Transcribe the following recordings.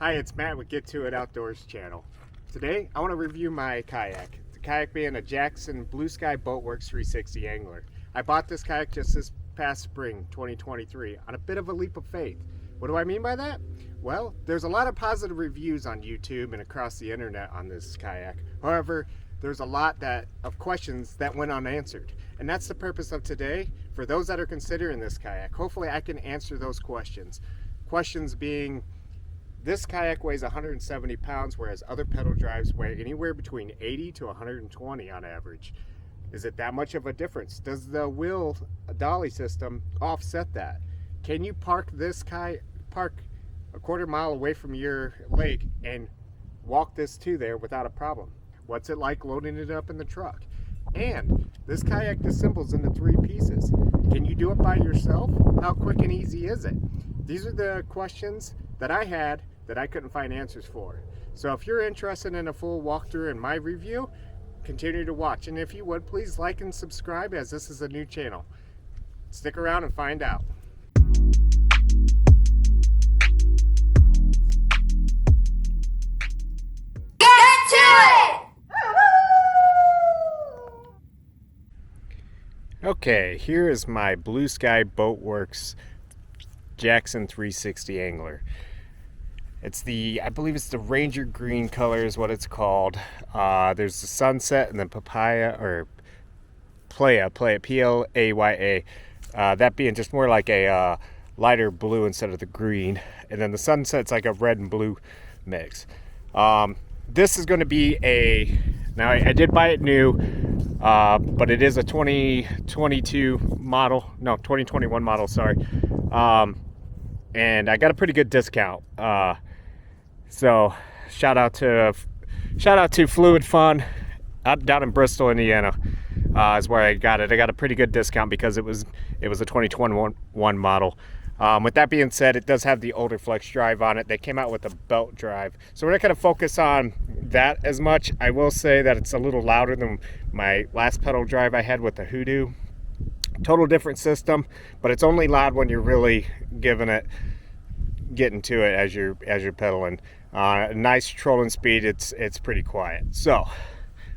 Hi, it's Matt with Get To It Outdoors channel. Today, I want to review my kayak. The kayak being a Jackson Bluesky Boatworks 360 angler. I bought this kayak just this past spring, 2023, on a bit of a leap of faith. What do I mean by that? Well, there's a lot of positive reviews on YouTube and across the internet on this kayak. However, there's a lot of questions that went unanswered. And that's the purpose of today. For those that are considering this kayak, hopefully I can answer those questions. Questions being, this kayak weighs 170 pounds, whereas other pedal drives weigh anywhere between 80 to 120 on average. Is it that much of a difference? Does the wheel dolly system offset that? Can you park this park a quarter mile away from your lake and walk this to there without a problem? What's it like loading it up in the truck? And this kayak disassembles into 3 pieces. Can you do it by yourself? How quick and easy is it? These are the questions that I had that I couldn't find answers for. So if you're interested in a full walkthrough in my review, continue to watch. And if you would, please like and subscribe, as this is a new channel. Stick around and find out. Get to it! Okay, here is my Bluesky Boatworks Jackson 360 angler. I believe it's the Ranger green color is what it's called. There's the sunset and then papaya, or playa, P-L-A-Y-A. That being just more like a lighter blue instead of the green. And then the sunset's like a red and blue mix. This is going to be now I did buy it new, but it is a 2021 model, sorry. And I got a pretty good discount. So shout out to Fluid Fun down in Bristol, Indiana, is where I got it. I got a pretty good discount because it was a 2021 model. With that being said, it does have the older flex drive on it. They came out with a belt drive, so we're not going to focus on that as much. I will say that it's a little louder than my last pedal drive I had with the Hoodoo. Total different system, but it's only loud when you're really getting to it as you're pedaling. Nice trolling speed. It's pretty quiet. So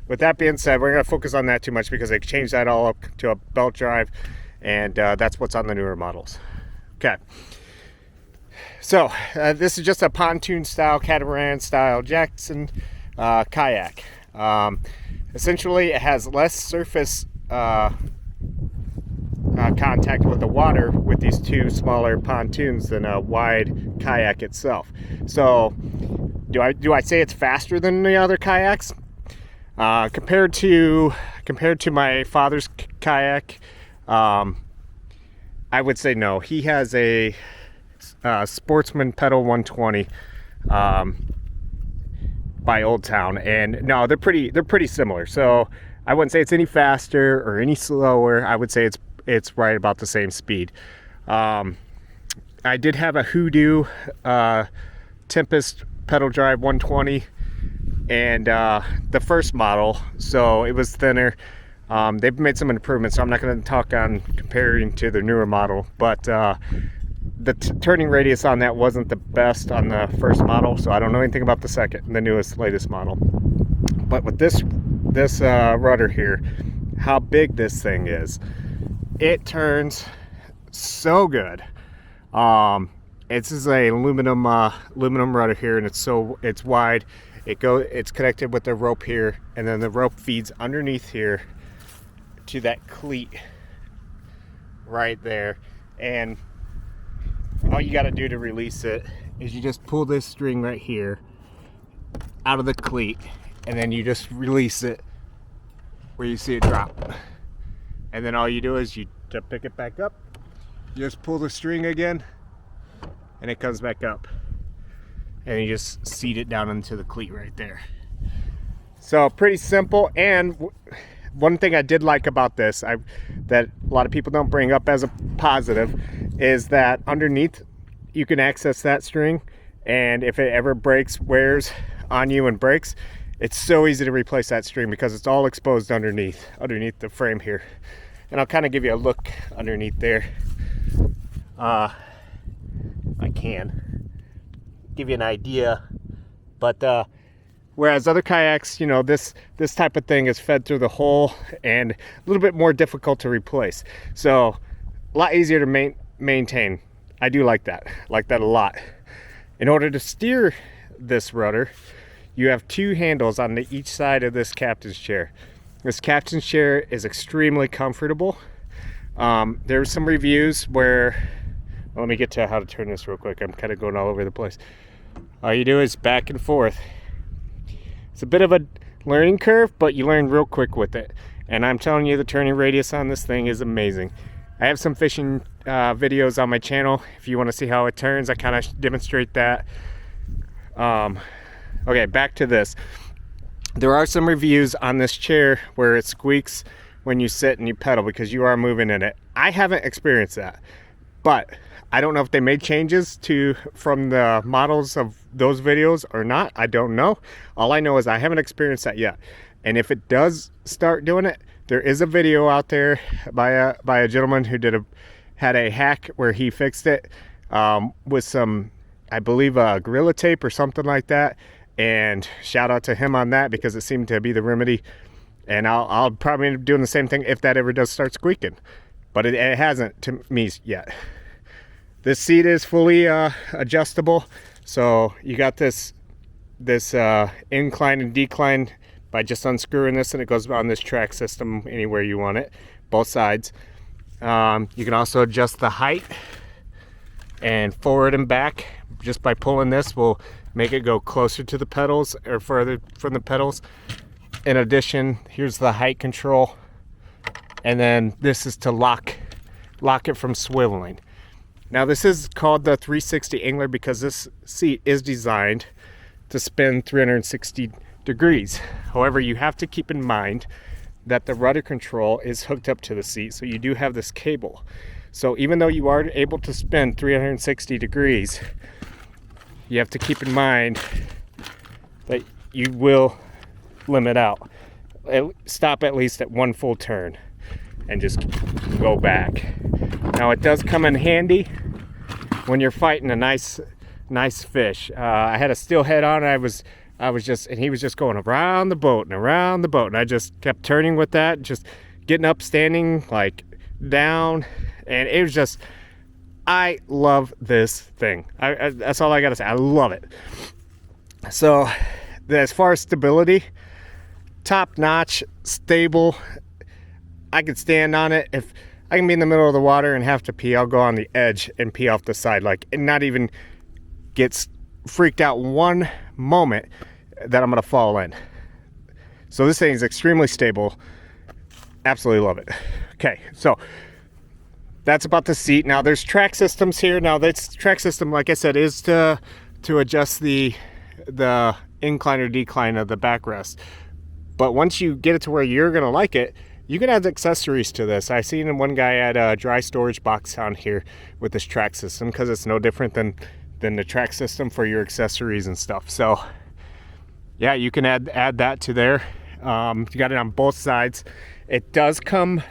with that being said, we're going to focus on that too much because they changed that all up to a belt drive, and that's what's on the newer models. Okay, so this is just a pontoon style, catamaran style Jackson kayak. Essentially, it has less surface contact with the water with these 2 smaller pontoons than a wide kayak itself. So do I say it's faster than the other kayaks? Compared to my father's kayak, I would say no. He has a Sportsman Pedal 120 by Old Town, and no, they're pretty similar. So I wouldn't say it's any faster or any slower. I would say it's right about the same speed. I did have a Hoodoo Tempest pedal drive 120, and the first model, so it was thinner. They've made some improvements, so I'm not going to talk on comparing to the newer model, but the turning radius on that wasn't the best on the first model, so I don't know anything about the latest model. But with this rudder here, how big this thing is, it turns so good. This is a aluminum rudder here, and it's wide. It's connected with the rope here, and then the rope feeds underneath here to that cleat right there. And all you got to do to release it is you just pull this string right here out of the cleat, and then you just release it where you see it drop. And then all you do is to pick it back up, you just pull the string again, and it comes back up, and you just seat it down into the cleat right there. So pretty simple. And one thing I did like about this, that a lot of people don't bring up as a positive, is that underneath you can access that string, and if it ever wears on you and breaks, it's so easy to replace that string because it's all exposed underneath the frame here. And I'll kind of give you a look underneath there. I can. give you an idea. But whereas other kayaks, you know, this type of thing is fed through the hole and a little bit more difficult to replace. So a lot easier to maintain. I do like that a lot. In order to steer this rudder, you have two handles on each side of this captain's chair. This captain's chair is extremely comfortable. There's some reviews where, well, let me get to how to turn this real quick. I'm kind of going all over the place. All you do is back and forth. It's a bit of a learning curve, but you learn real quick with it. And I'm telling you, the turning radius on this thing is amazing. I have some fishing videos on my channel. If you want to see how it turns, I kind of demonstrate that. Okay, back to this. There are some reviews on this chair where it squeaks when you sit and you pedal because you are moving in it. I haven't experienced that, but I don't know if they made changes from the models of those videos or not. I don't know. All I know is I haven't experienced that yet. And if it does start doing it, there is a video out there by a gentleman who had a hack where he fixed it with some, I believe, Gorilla Tape or something like that. And shout out to him on that because it seemed to be the remedy. And I'll probably end up doing the same thing if that ever does start squeaking. But it hasn't to me yet. This seat is fully adjustable. So you got this incline and decline by just unscrewing this, and it goes on this track system anywhere you want it, both sides. You can also adjust the height and forward and back. Just by pulling this will make it go closer to the pedals or further from the pedals. In addition, here's the height control, and then this is to lock it from swiveling. Now this is called the 360 angler because this seat is designed to spin 360 degrees. However, you have to keep in mind that the rudder control is hooked up to the seat, so you do have this cable. So even though you are able to spin 360 degrees, you have to keep in mind that you will limit out. Stop at least at one full turn and just go back. Now it does come in handy when you're fighting a nice fish. I had a steelhead on, and he was just going around the boat and around the boat, and I just kept turning with that, just getting up, standing, like down, and it was just, I love this thing. That's all I gotta say. I love it. So as far as stability, top notch, stable. I could stand on it. If I can be in the middle of the water and have to pee, I'll go on the edge and pee off the side, like, and not even get freaked out one moment that I'm gonna fall in. So this thing is extremely stable. Absolutely love it. Okay, so that's about the seat. Now there's track systems here. Now this track system, like I said, is to adjust the incline or decline of the backrest. But once you get it to where you're gonna like it, you can add accessories to this. I seen one guy add a dry storage box on here with this track system because it's no different than the track system for your accessories and stuff. So yeah, you can add that to there. You got it on both sides. It does come,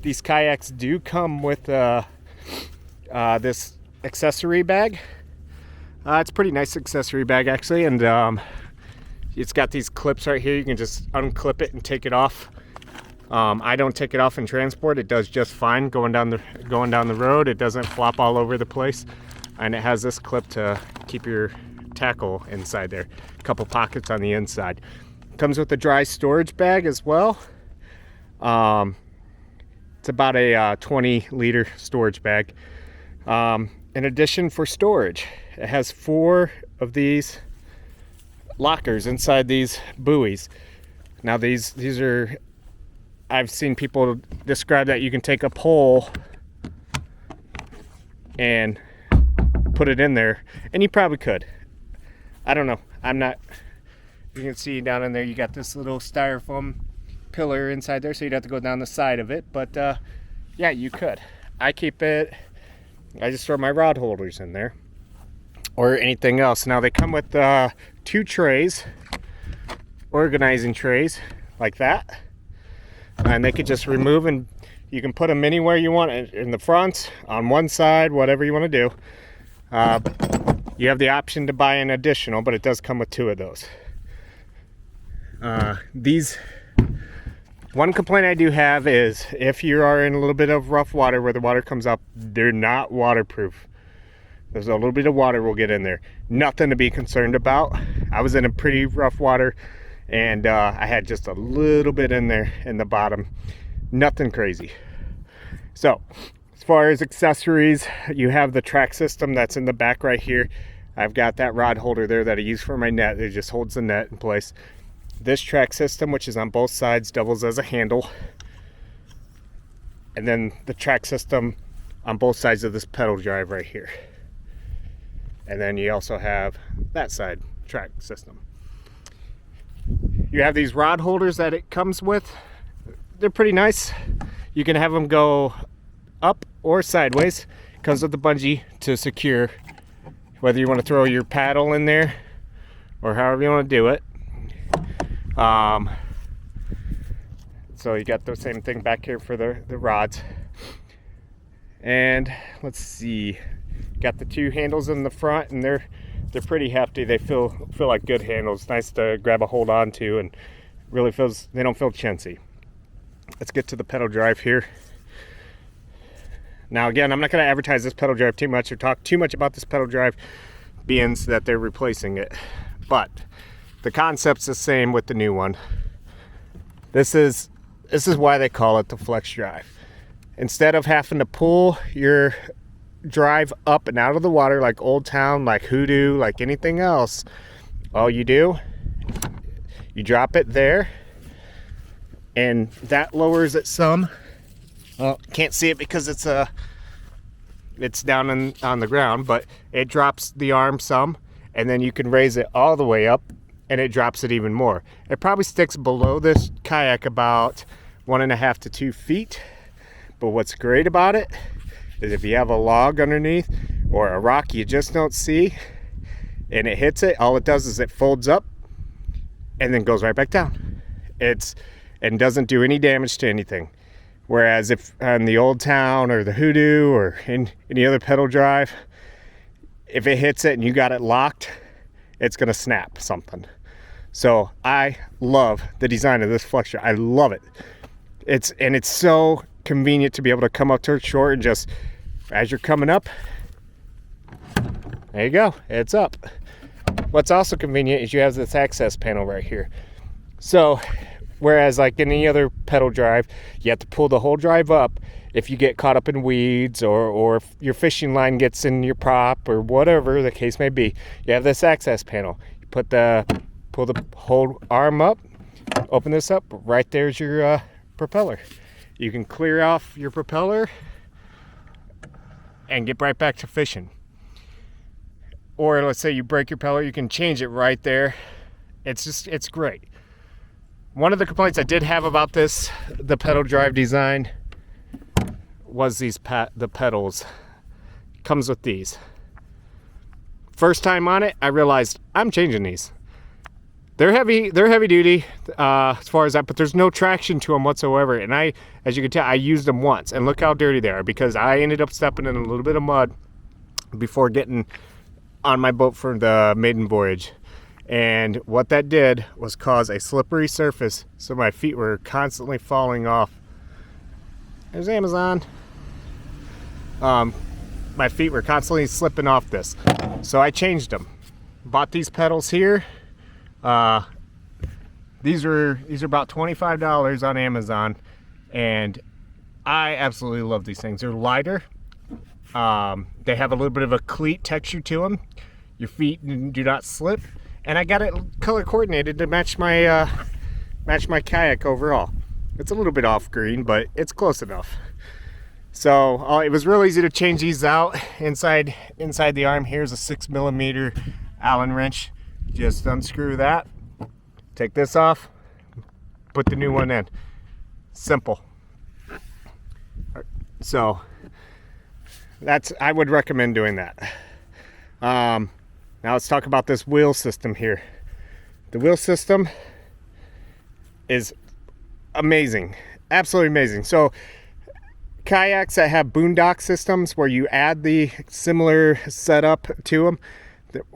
these kayaks do come with this accessory bag. It's a pretty nice accessory bag actually, and it's got these clips right here. You can just unclip it and take it off. I don't take it off in transport. It does just fine going down the road. It doesn't flop all over the place, and it has this clip to keep your tackle inside there. A couple pockets on the inside. Comes with a dry storage bag as well. It's about a 20-liter storage bag. In addition, for storage, it has 4 of these lockers inside these buoys. Now these are, I've seen people describe that you can take a pole and put it in there, and you probably could. I don't know. I'm not. You can see down in there you got this little styrofoam pillar inside there, so you'd have to go down the side of it, but yeah, you could. I just throw my rod holders in there or anything else. Now they come with 2 trays, organizing trays like that, and they could just remove, and you can put them anywhere you want, in the front, on one side, whatever you want to do. You have the option to buy an additional, but it does come with 2 of those. One complaint I do have is if you are in a little bit of rough water where the water comes up, they're not waterproof. There's a little bit of water will get in there. Nothing to be concerned about. I was in a pretty rough water, and I had just a little bit in there in the bottom. Nothing crazy. So, as far as accessories, you have the track system that's in the back right here. I've got that rod holder there that I use for my net. It just holds the net in place. This track system, which is on both sides, doubles as a handle. And then the track system on both sides of this pedal drive right here. And then you also have that side track system. You have these rod holders that it comes with. They're pretty nice. You can have them go up or sideways. Comes with the bungee to secure whether you want to throw your paddle in there or however you want to do it. So you got the same thing back here for the rods. And let's see, got the 2 handles in the front, and they're pretty hefty. They feel like good handles. Nice to grab a hold on to, and really they don't feel chintzy. Let's get to the pedal drive here. Now again, I'm not going to advertise this pedal drive too much or talk too much about this pedal drive, being that they're replacing it. But the concept's the same with the new one. This is why they call it the flex drive. Instead of having to pull your drive up and out of the water like Old Town, like Hoodoo, like anything else, all you do, you drop it there, and that lowers it some. Well, can't see it because it's down on the ground, but it drops the arm some, and then you can raise it all the way up, and it drops it even more. It probably sticks below this kayak about 1.5 to 2 feet. But what's great about it is if you have a log underneath or a rock you just don't see and it hits it, all it does is it folds up and then goes right back down. And doesn't do any damage to anything. Whereas if on the Old Town or the Hoodoo or in any other pedal drive, if it hits it and you got it locked, it's gonna snap something. So I love the design of this flex drive. I love it. It's so convenient to be able to come up to it short and just, as you're coming up, there you go, it's up. What's also convenient is you have this access panel right here. So whereas like any other pedal drive, you have to pull the whole drive up if you get caught up in weeds or if your fishing line gets in your prop or whatever the case may be, you have this access panel. You pull the whole arm up, open this up, right there's your propeller. You can clear off your propeller and get right back to fishing. Or let's say you break your propeller, you can change it right there. It's great. One of the complaints I did have about the pedal drive design, was the pedals. Comes with these. First time on it, I realized I'm changing these. They're heavy duty as far as that, but there's no traction to them whatsoever. And as you can tell, I used them once, and look how dirty they are because I ended up stepping in a little bit of mud before getting on my boat for the maiden voyage. And what that did was cause a slippery surface, so my feet were constantly falling off. There's Amazon. My feet were constantly slipping off this, so I changed them. Bought these pedals here. These are about $25 on Amazon, and I absolutely love these things. They're lighter. They have a little bit of a cleat texture to them. Your feet do not slip, and I got it color coordinated to match my kayak overall. It's a little bit off green, but it's close enough. So it was real easy to change these out. Inside the arm here's a 6mm Allen wrench. Just unscrew that, take this off, put the new one in. Simple. So I would recommend doing that. Now let's talk about this wheel system here. The wheel system is amazing, absolutely amazing. So kayaks that have boondock systems where you add the similar setup to them,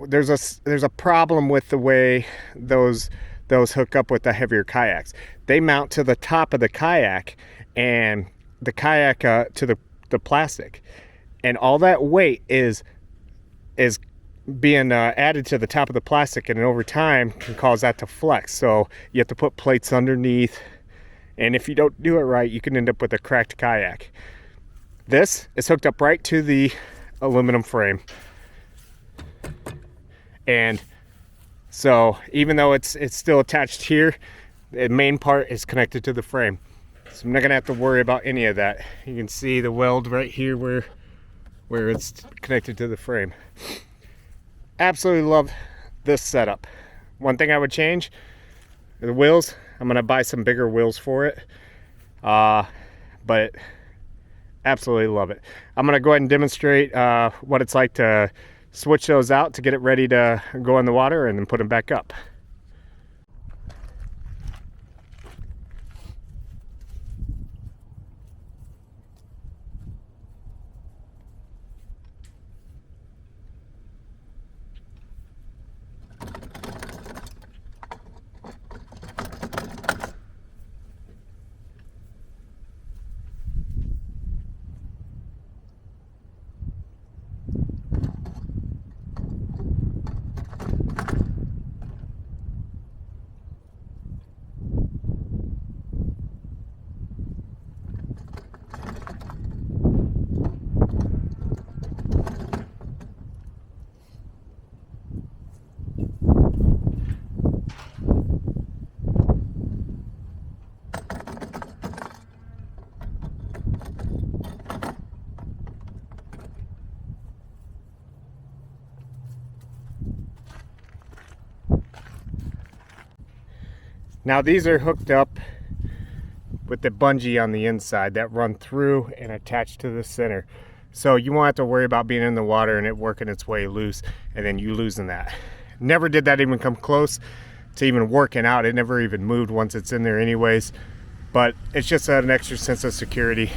there's a problem with the way those hook up with the heavier kayaks. They mount to the top of the kayak, and the kayak to the plastic, and all that weight is being added to the top of the plastic, and over time can cause that to flex. So you have to put plates underneath, and if you don't do it right, you can end up with a cracked kayak. This is hooked up right to the aluminum frame, and so even though it's still attached here, the main part is connected to the frame. So I'm not gonna have to worry about any of that. You can see the weld right here where it's connected to the frame. Absolutely love this setup. One thing I would change, the wheels. I'm gonna buy some bigger wheels for it, but absolutely love it. I'm gonna go ahead and demonstrate what it's like to switch those out to get it ready to go in the water and then put them back up. Now these are hooked up with the bungee on the inside that run through and attach to the center. So you won't have to worry about being in the water and it working its way loose and then you losing that. Never did that even come close to even working out. It never even moved once it's in there anyways. But it's just an extra sense of security.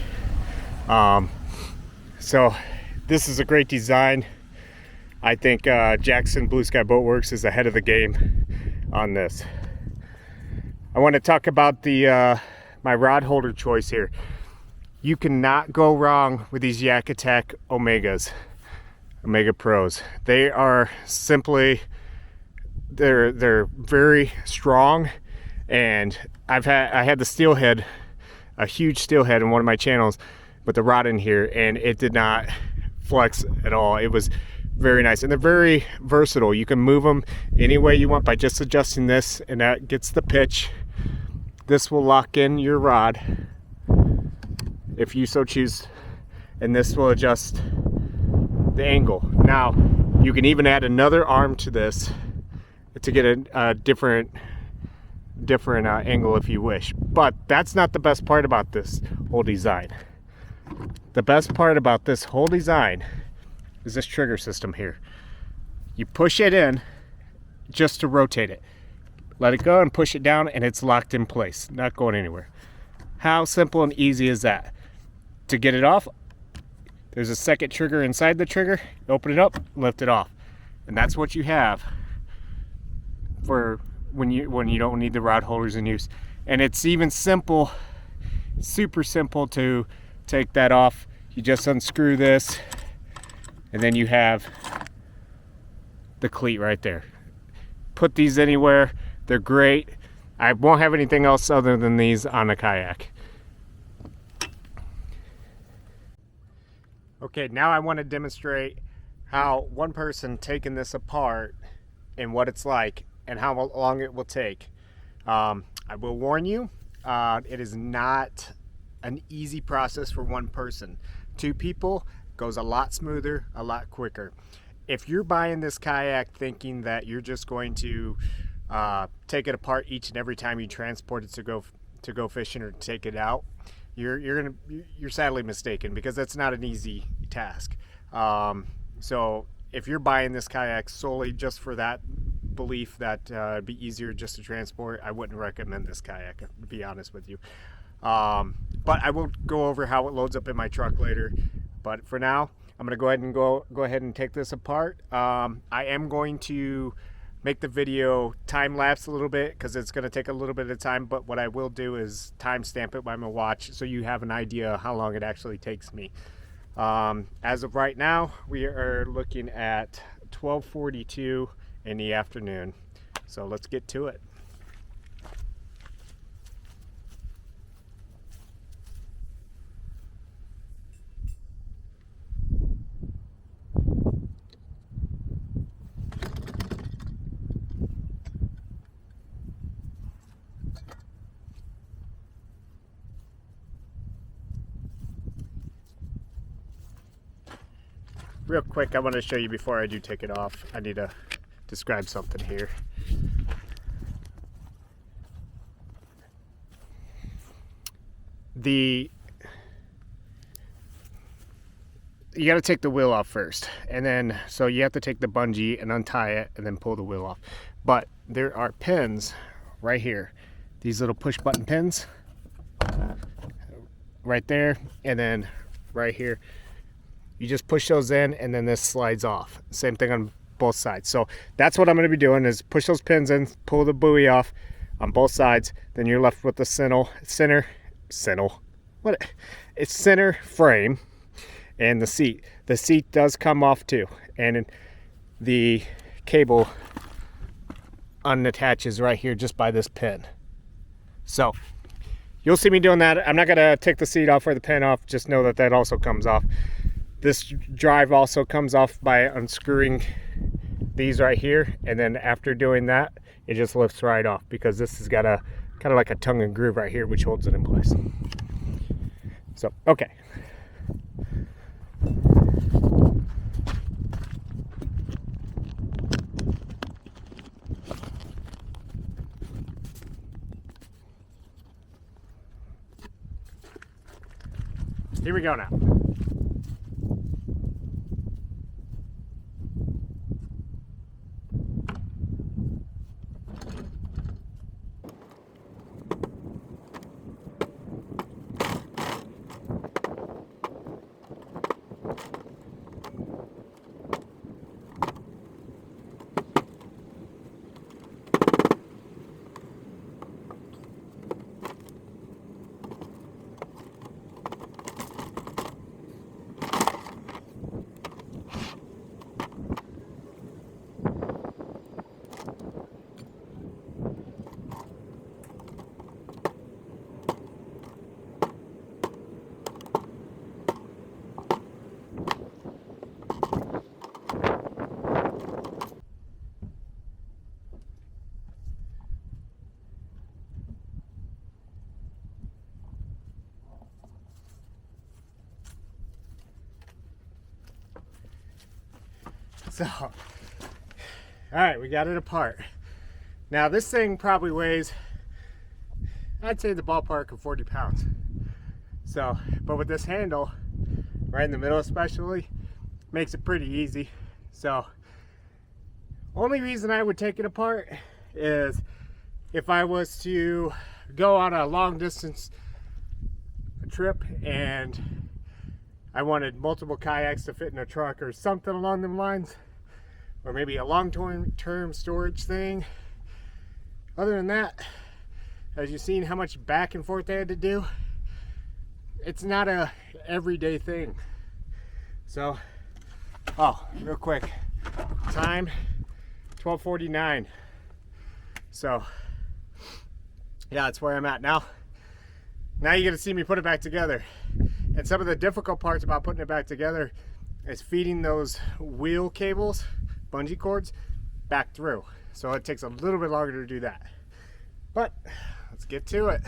So this is a great design. I think Jackson Bluesky Boatworks is ahead of the game on this. I want to talk about the my rod holder choice here. You cannot go wrong with these Yak Attack Omega Pros. They are simply, they're very strong, and I had the steelhead, a huge steelhead in one of my channels with the rod in here, and it did not flex at all. It was very nice, and they're very versatile. You can move them any way you want by just adjusting this, and that gets the pitch. This will lock in your rod if you so choose, and this will adjust the angle. Now you can even add another arm to this to get a different angle if you wish, but that's not the best part about this whole design. The best part about this whole design is this trigger system here. You push it in just to rotate it, let it go and push it down, and it's locked in place, not going anywhere. How simple and easy is that? To get it off, there's a second trigger inside the trigger. Open it up, lift it off, and that's what you have for when you don't need the rod holders in use. And it's even simple, super simple to take that off. You just unscrew this, and then you have the cleat right there. Put these anywhere. They're great. I won't have anything else other than these on a kayak. Okay, now I want to demonstrate how one person taking this apart and what it's like and how long it will take. I will warn you, it is not an easy process for one person. Two people goes a lot smoother, a lot quicker. If you're buying this kayak thinking that you're just going to take it apart each and every time you transport it to go fishing or take it out, you're sadly mistaken, because that's not an easy task. So if you're buying this kayak solely just for that belief that it'd be easier just to transport, I wouldn't recommend this kayak, to be honest with you. But I will go over how it loads up in my truck later. But for now, I'm gonna go ahead and take this apart. I am going to make the video time lapse a little bit because it's gonna take a little bit of time, but what I will do is time stamp it by my watch so you have an idea how long it actually takes me. As of right now, we are looking at 12:42 in the afternoon. So let's get to it. Real quick, I want to show you before I do take it off. I need to describe something here. You got to take the wheel off first, and then so you have to take the bungee and untie it and then pull the wheel off. But there are pins right here, these little push button pins right there, and then right here. You just push those in and then this slides off. Same thing on both sides. So that's what I'm gonna be doing, is push those pins in, pull the buoy off on both sides. Then you're left with the center frame and the seat. The seat does come off too. And the cable unattaches right here just by this pin. So you'll see me doing that. I'm not gonna take the seat off or the pin off. Just know that that also comes off. This drive also comes off by unscrewing these right here, and then after doing that, it just lifts right off because this has got a kind of like a tongue and groove right here which holds it in place. So, okay. Here we go now. So, all right, we got it apart. Now this thing probably weighs, I'd say the ballpark of 40 pounds. So, but with this handle, right in the middle especially, makes it pretty easy. So, only reason I would take it apart is if I was to go on a long distance trip and I wanted multiple kayaks to fit in a truck or something along them lines, or maybe a long-term storage thing. Other than that, as you've seen how much back and forth I had to do, it's not a everyday thing. So, oh, real quick, time 12:49. So, yeah, that's where I'm at now. Now you're gonna see me put it back together. And some of the difficult parts about putting it back together is feeding those wheel cables, bungee cords, back through. So it takes a little bit longer to do that. But let's get to it.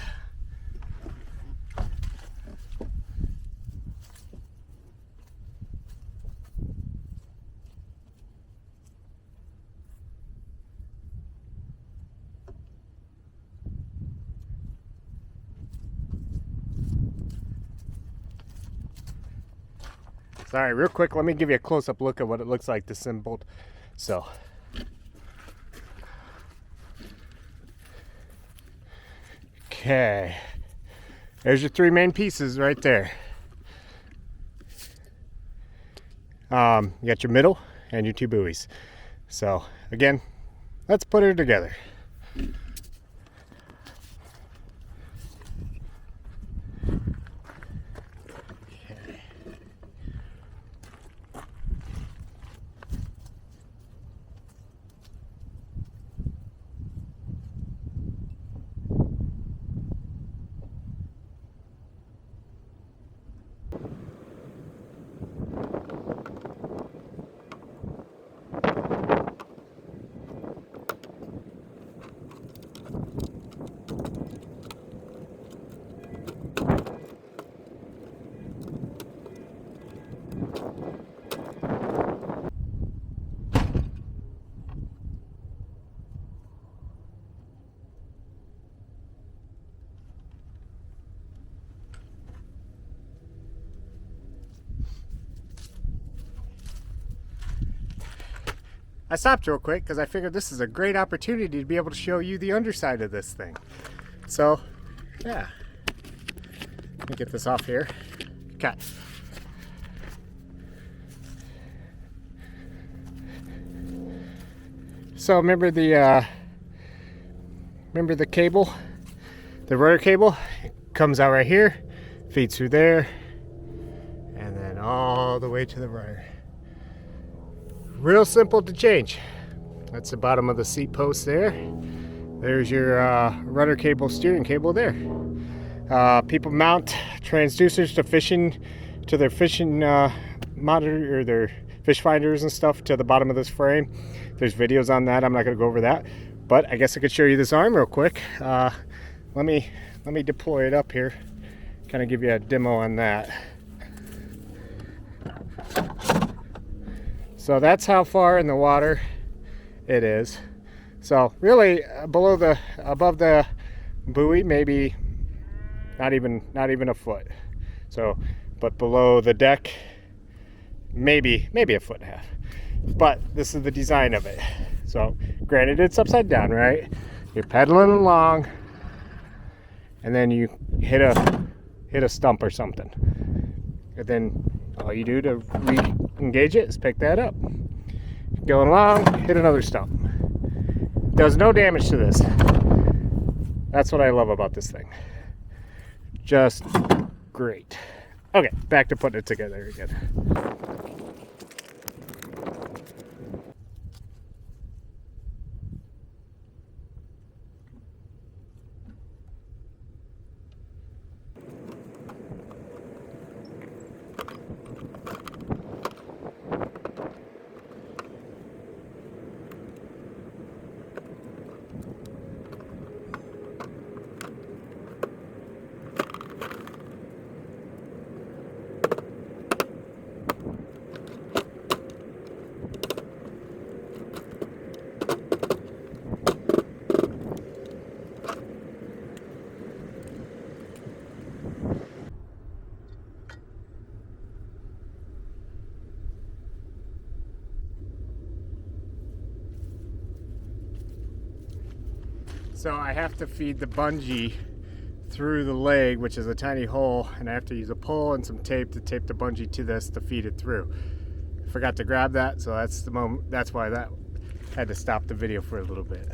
Sorry, real quick, let me give you a close-up look at what it looks like disassembled. So, okay, there's your three main pieces right there. You got your middle and your two buoys. So again, let's put her together. I stopped real quick because I figured this is a great opportunity to be able to show you the underside of this thing. So, yeah. Let me get this off here. Okay. So remember the cable, the rudder cable? It comes out right here, feeds through there, and then all the way to the rudder. Real simple to change. That's the bottom of the seat post there. There's your rudder cable, steering cable there. People mount transducers to their fishing monitor or their fish finders and stuff to the bottom of this frame. There's videos on that. I'm not going to go over that, but I guess I could show you this arm real quick. Let me deploy it up here. Kind of give you a demo on that. So that's how far in the water it is. So really above the buoy, maybe not even a foot. So, but below the deck, maybe a foot and a half. But this is the design of it. So granted, it's upside down, right? You're pedaling along, and then you hit a stump or something, and then all you do to re-engage it is pick that up. Going along, hit another stump. Does no damage to this. That's what I love about this thing. Just great. Okay, back to putting it together again. So I have to feed the bungee through the leg, which is a tiny hole, and I have to use a pole and some tape to tape the bungee to this to feed it through. I forgot to grab that, so that's the moment. That's why that had to stop the video for a little bit.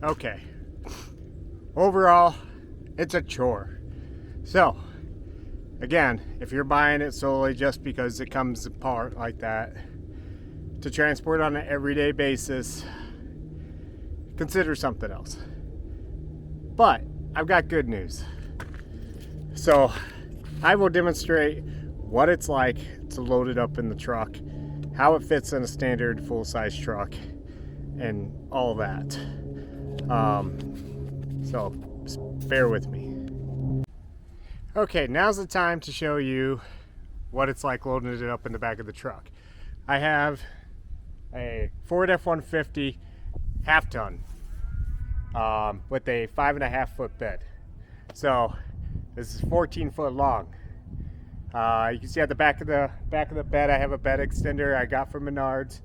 Okay, overall, it's a chore. So, Again, if you're buying it solely just because it comes apart like that, to transport on an everyday basis, consider something else. But I've got good news. So I will demonstrate what it's like to load it up in the truck, how it fits in a standard full-size truck, and all that. So bear with me. Okay, now's the time to show you what it's like loading it up in the back of the truck. I have a Ford F-150 half-ton with a 5.5 foot bed. So this is 14 foot long. You can see at the back of the bed I have a bed extender I got from Menards,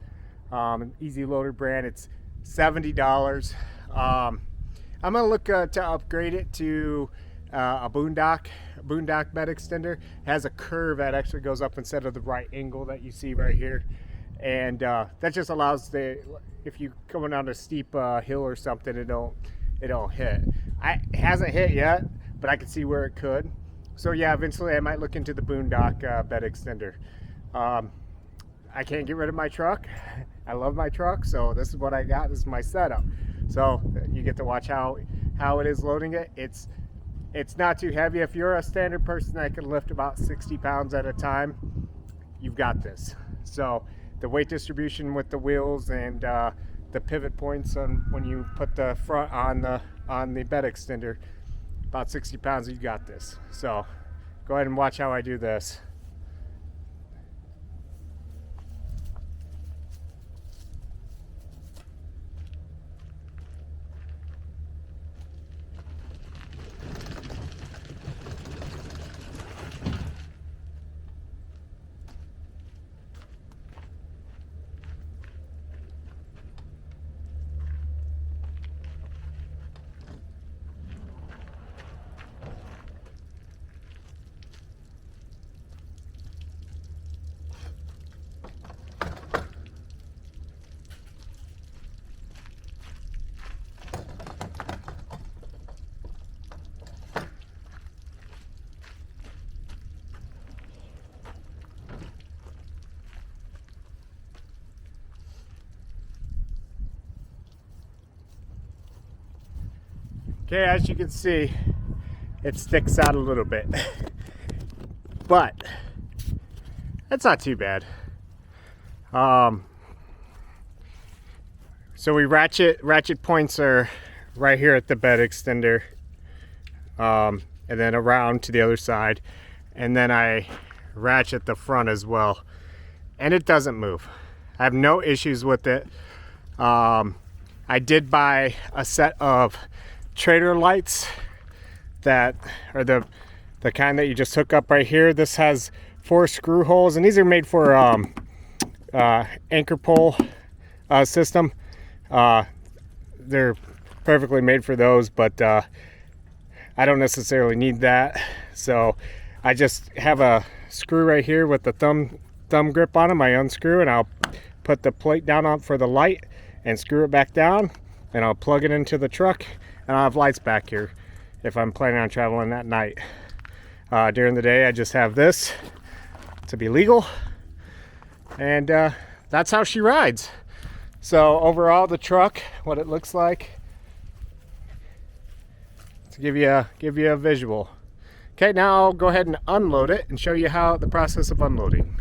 an Easy Loader brand. It's $70. I'm gonna look to upgrade it to a boondock bed extender. It has a curve that actually goes up instead of the right angle that you see right here, and that just allows if you coming down a steep hill or something, it don't hit. It hasn't hit yet, but I can see where it could. So yeah, eventually I might look into the boondock bed extender. I can't get rid of my truck. I love my truck, so this is what I got. This is my setup. So you get to watch how it is loading it. It's not too heavy. If you're a standard person that can lift about 60 pounds at a time, you've got this. So the weight distribution with the wheels and the pivot points on when you put the front on the bed extender, about 60 pounds, you got this. So go ahead and watch how I do this. Okay, as you can see, it sticks out a little bit, but that's not too bad. So we ratchet points are right here at the bed extender, and then around to the other side, and then I ratchet the front as well, and it doesn't move. I have no issues with it. I did buy a set of trader lights that are the kind that you just hook up right here. This has 4 screw holes, and these are made for anchor pole system. They're perfectly made for those, but I don't necessarily need that. So I just have a screw right here with the thumb grip on them. I unscrew and I'll put the plate down on for the light and screw it back down, and I'll plug it into the truck, and I'll have lights back here if I'm planning on traveling at night. During the day I just have this to be legal, and that's how she rides. So overall, the truck, what it looks like, to give you a visual. Okay, now I'll go ahead and unload it and show you how the process of unloading.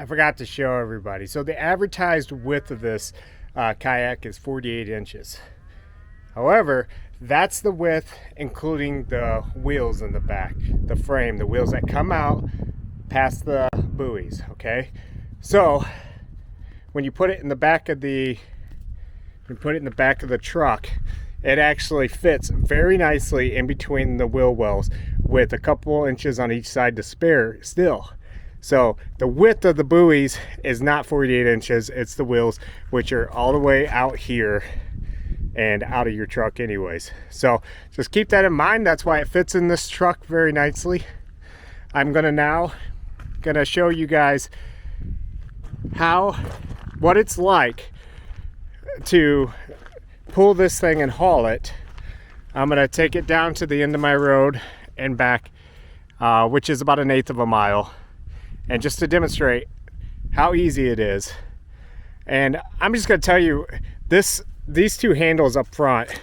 I forgot to show everybody. So the advertised width of this kayak is 48 inches. However, that's the width including the wheels in the back, the frame, the wheels that come out past the buoys, okay? So when you put it in the back of the truck, it actually fits very nicely in between the wheel wells with a couple inches on each side to spare still. So the width of the buoys is not 48 inches, it's the wheels, which are all the way out here and out of your truck anyways. So just keep that in mind. That's why it fits in this truck very nicely. I'm gonna show you guys what it's like to pull this thing and haul it. I'm gonna take it down to the end of my road and back, which is about 1/8 of a mile. And just to demonstrate how easy it is. And I'm just gonna tell you, these two handles up front,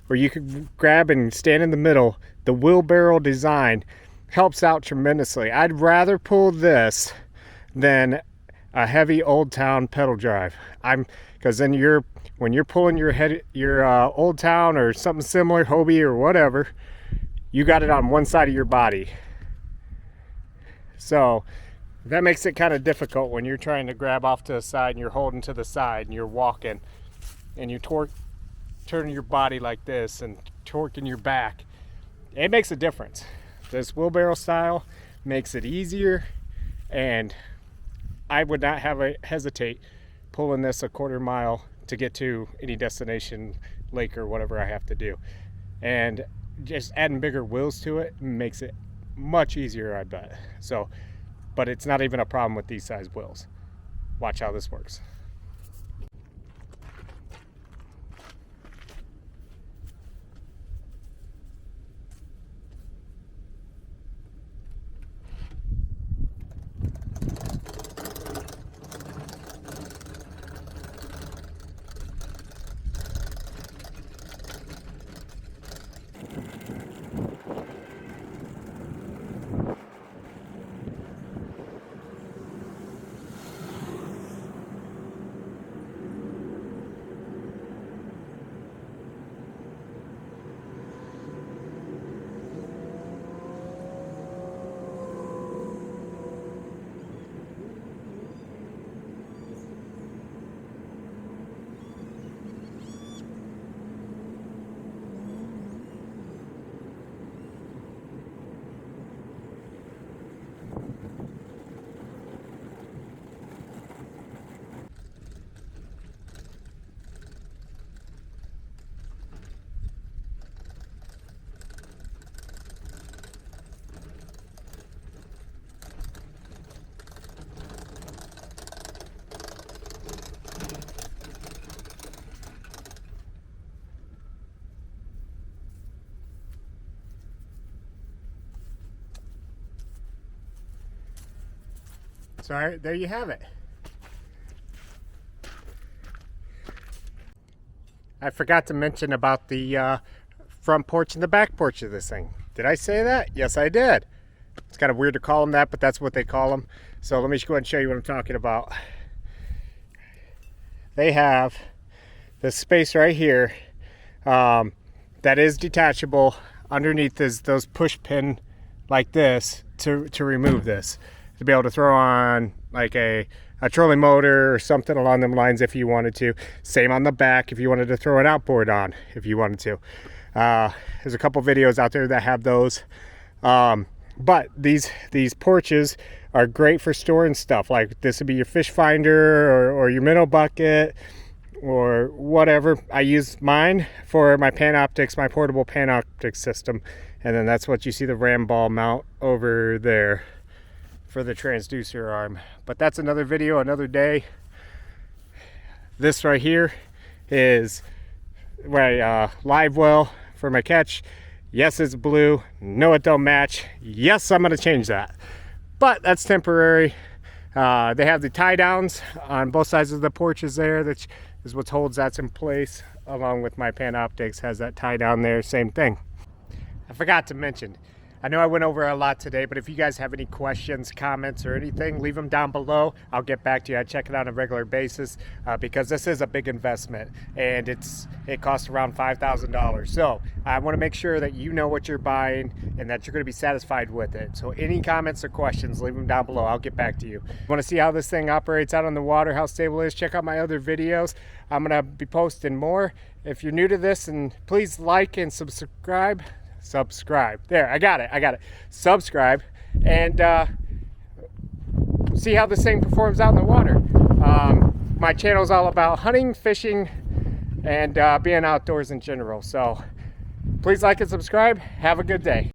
where you can grab and stand in the middle, the wheelbarrow design helps out tremendously. I'd rather pull this than a heavy Old Town pedal drive. Because then when you're pulling your Old Town or something similar, Hobie or whatever, you got it on one side of your body. So that makes it kind of difficult when you're trying to grab off to the side and you're holding to the side and you're walking and you're turning your body like this and torquing your back. It makes a difference. This wheelbarrow style makes it easier, and I would not hesitate pulling this a 1/4 mile to get to any destination, lake or whatever I have to do. And just adding bigger wheels to it makes it much easier, I bet. So, but it's not even a problem with these size wheels. Watch how this works. So there you have it. I forgot to mention about the front porch and the back porch of this thing. Did I say that? Yes, I did. It's kind of weird to call them that, but that's what they call them. So let me just go ahead and show you what I'm talking about. They have this space right here that is detachable. Underneath is those push pin like this to remove this, to be able to throw on like a trolling motor or something along them lines if you wanted to. Same on the back if you wanted to throw an outboard on if you wanted to. There's a couple videos out there that have those. But these porches are great for storing stuff. Like this would be your fish finder or your minnow bucket or whatever. I use mine for my Panoptics, my portable Panoptics system. And then that's what you see the ram ball mount over there for the transducer arm. But that's another video, another day. This right here is my live well for my catch. Yes, it's blue. No, it don't match. Yes, I'm going to change that. But that's temporary. They have the tie downs on both sides of the porches there. That is what holds that in place. Along with my Panoptics has that tie down there. Same thing. I forgot to mention, I know I went over a lot today, but if you guys have any questions, comments, or anything, leave them down below. I'll get back to you. I check it out on a regular basis because this is a big investment, and it costs around $5,000. So I want to make sure that you know what you're buying and that you're going to be satisfied with it. So any comments or questions, leave them down below. I'll get back to you. Want to see how this thing operates out on the water, how stable it is? Check out my other videos. I'm going to be posting more. If you're new to this, and please like and subscribe. There, I got it. Subscribe and see how this thing performs out in the water. My channel is all about hunting, fishing, and being outdoors in general. So please like and subscribe. Have a good day.